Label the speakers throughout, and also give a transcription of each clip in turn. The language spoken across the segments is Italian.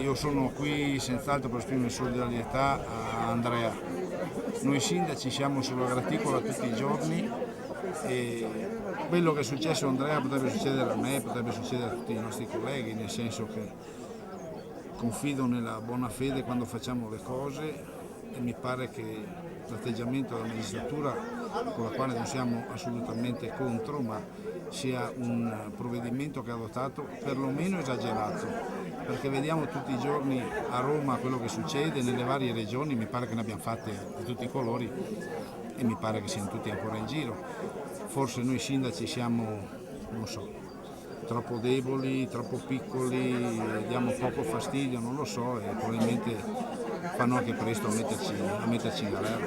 Speaker 1: Io sono qui senz'altro per esprimere solidarietà a Andrea. Noi sindaci siamo sulla graticola tutti i giorni e quello che è successo a Andrea potrebbe succedere a me, potrebbe succedere a tutti i nostri colleghi, nel senso che confido nella buona fede quando facciamo le cose e mi pare che l'atteggiamento della magistratura, con la quale non siamo assolutamente contro, ma sia un provvedimento che ha adottato perlomeno esagerato, perché vediamo tutti i giorni a Roma quello che succede nelle varie regioni, mi pare che ne abbiamo fatte di tutti i colori e mi pare che siano tutti ancora in giro. Forse noi sindaci siamo, non so, troppo deboli, troppo piccoli, diamo poco fastidio, non lo so, e probabilmente fanno anche presto a metterci in galera.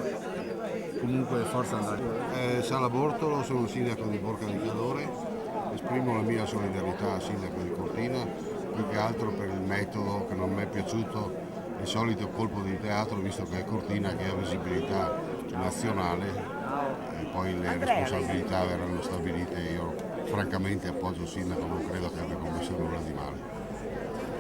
Speaker 1: Comunque forza Andrea.
Speaker 2: Sala Bortolo, sono il sindaco di Borca di Cadore, esprimo la mia solidarietà al sindaco di Cortina, più che altro per il metodo che non mi è piaciuto, il solito colpo di teatro, visto che è Cortina che ha visibilità nazionale e poi le responsabilità verranno stabilite. Io francamente appoggio il sindaco, non credo che abbia commesso nulla di male.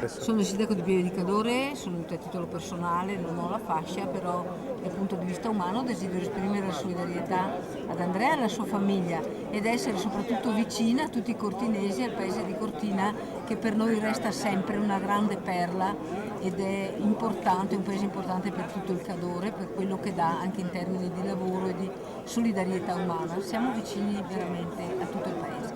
Speaker 3: Sono il sindaco di Pieve di Cadore, sono venuta a titolo personale, non ho la fascia, però dal punto di vista umano desidero esprimere la solidarietà ad Andrea e alla sua famiglia ed essere soprattutto vicina a tutti i cortinesi, al paese di Cortina, che per noi resta sempre una grande perla ed è importante, un paese importante per tutto il Cadore, per quello che dà anche in termini di lavoro e di solidarietà umana. Siamo vicini veramente a tutto il paese.